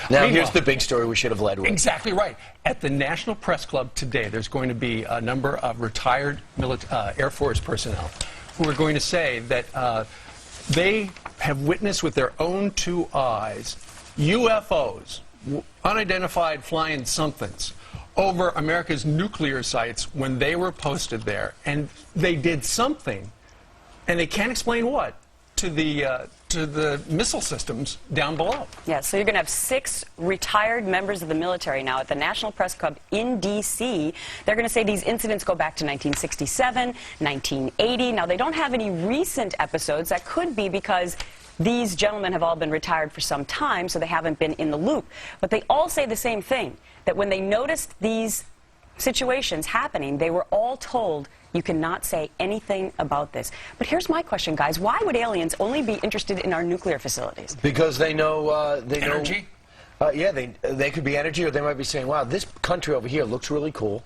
Now, here's the big story we should have led with. Exactly right. At the National Press Club today, there's going to be a number of retired Air Force personnel who are going to say that they have witnessed with their own two eyes UFOs, unidentified flying somethings, over America's nuclear sites when they were posted there. And they did something, and they can't explain what, to the missile systems down below. Yeah, so you're going to have 6 retired members of the military now at the National Press Club in D.C. They're going to say these incidents go back to 1967, 1980. Now, they don't have any recent episodes. That could be because these gentlemen have all been retired for some time, so they haven't been in the loop. But they all say the same thing, that when they noticed these situations happening, they were all told, you cannot say anything about this. But here's my question, guys. Why would aliens only be interested in our nuclear facilities? Because they know... Energy? Yeah, they could be energy, or they might be saying, wow, this country over here looks really cool,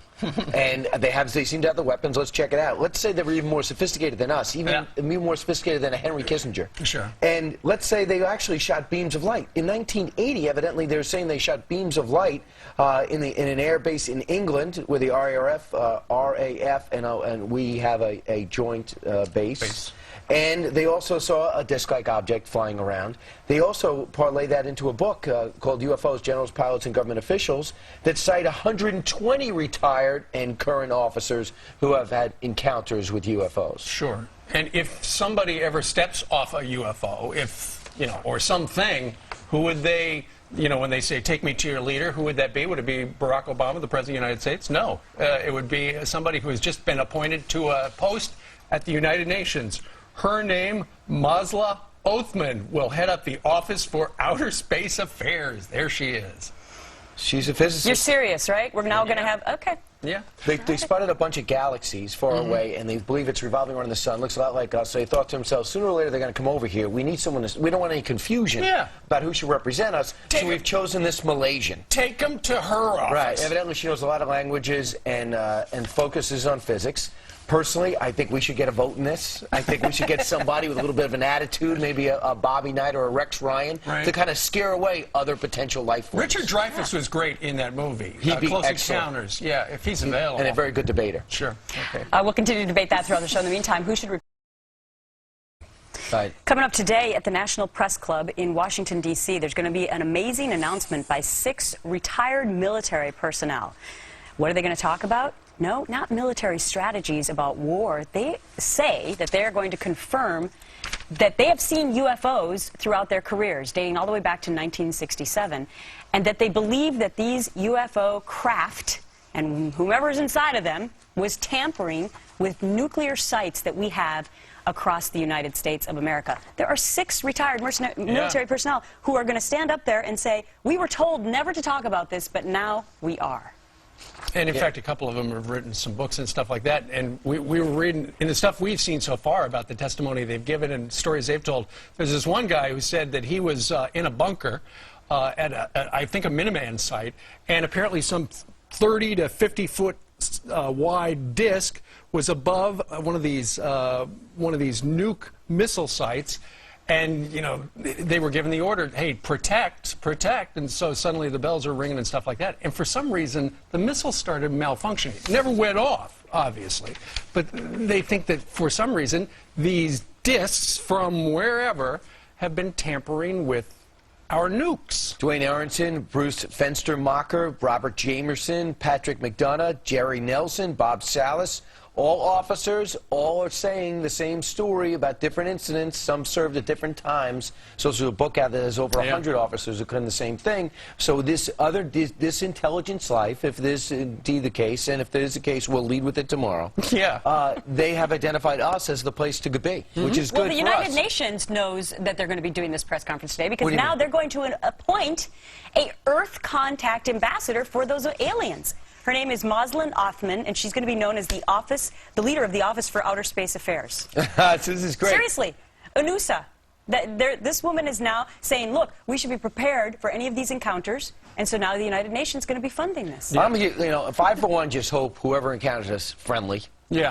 and they seem to have the weapons, let's check it out. Let's say they were even more sophisticated than us, even more sophisticated than a Henry Kissinger. Sure. And let's say they actually shot beams of light. In 1980, evidently, they were saying they shot beams of light in an air base in England, where the RAF and we have a joint base. And they also saw a disc-like object flying around. They also parlay that into a book called UFOs, Generals, Pilots, and Government Officials that cite 120 retired and current officers who have had encounters with UFOs. Sure. And if somebody ever steps off a UFO, or something, who would they... when they say, take me to your leader, who would that be? Would it be Barack Obama, the President of the United States? No. It would be somebody who has just been appointed to a post at the United Nations. Her name, Masla Othman, will head up the Office for Outer Space Affairs. There she is. She's a physicist. You're serious, right? We're now going to have... Okay. Yeah. They spotted a bunch of galaxies far away, and they believe it's revolving around the sun. Looks a lot like us. So they thought to themselves, sooner or later they're going to come over here. We need someone we don't want any confusion about who should represent us, so we've chosen this Malaysian. Take them to her office. Right. Evidently she knows a lot of languages and focuses on physics. Personally, I think we should get a vote in this. I think we should get somebody with a little bit of an attitude, maybe a Bobby Knight or a Rex Ryan, to kind of scare away other potential life forms. Richard Dreyfuss was great in that movie. He'd be Close excellent. Encounters. Yeah, if he's available. And a very good debater. Sure. Okay. We'll continue to debate that throughout the show. In the meantime, who should... Right. Coming up today at the National Press Club in Washington, D.C., there's going to be an amazing announcement by 6 retired military personnel. What are they going to talk about? No, not military strategies about war. They say that they are going to confirm that they have seen UFOs throughout their careers, dating all the way back to 1967, and that they believe that these UFO craft, and whomever's inside of them, was tampering with nuclear sites that we have across the United States of America. There are 6 retired military personnel who are going to stand up there and say, we were told never to talk about this, but now we are. And in fact, a couple of them have written some books and stuff like that. And we were reading, in the stuff we've seen so far about the testimony they've given and stories they've told, there's this one guy who said that he was in a bunker at, I think, a Minuteman site, and apparently some 30 to 50 foot wide disc was above one of these nuke missile sites. And, they were given the order, hey, protect, protect. And so suddenly the bells are ringing and stuff like that. And for some reason, the missile started malfunctioning. It never went off, obviously. But they think that for some reason, these discs from wherever have been tampering with our nukes. Dwayne Aronson, Bruce Fenstermacher, Robert Jamerson, Patrick McDonough, Jerry Nelson, Bob Salas. All officers, all are saying the same story about different incidents. Some served at different times. So there's a book out there that has over 100 officers who claim the same thing. So this intelligence life, if this is indeed the case, and if there is the case, we'll lead with it tomorrow. They have identified us as the place to be, which is good for us. Well, the United Nations knows that they're going to be doing this press conference today because now they're going to appoint a Earth contact ambassador for those aliens. Her name is Masla Othman, and she's going to be known as the leader of the Office for Outer Space Affairs. This is great. Seriously, UNUSA. This woman is now saying, look, we should be prepared for any of these encounters, and so now the United Nations is going to be funding this. If I, for one, just hope whoever encounters us friendly.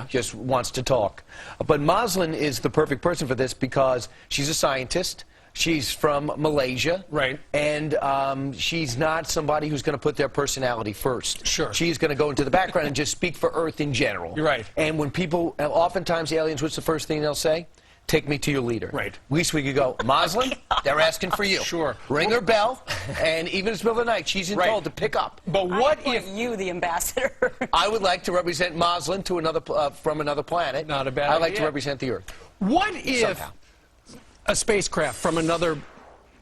Just wants to talk. But Masla is the perfect person for this because she's a scientist. She's from Malaysia. Right. And she's not somebody who's going to put their personality first. Sure. She's going to go into the background and just speak for Earth in general. You're right. And when people, oftentimes the aliens, what's the first thing they'll say? Take me to your leader. Right. At least we could go, Moslem, they're asking for you. Sure. Ring her bell, and even if it's middle of the night, she's Right. told to pick up. But I what appoint if you the ambassador? I would like to represent Moslem to another from another planet. Not a bad I like to idea. represent the Earth. What if Somehow. a spacecraft from another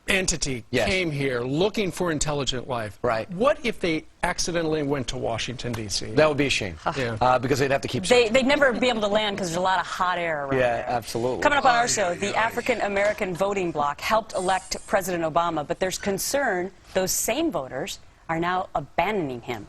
entity Yes. came here looking for intelligent life? Right. What if they accidentally went to Washington, D.C.? That would be a shame. Yeah. Because they'd have to keep. They'd never be able to land because there's a lot of hot air around Yeah, there. absolutely. Coming up on our show, the African American voting bloc helped elect President Obama, but there's concern those same voters are now abandoning him.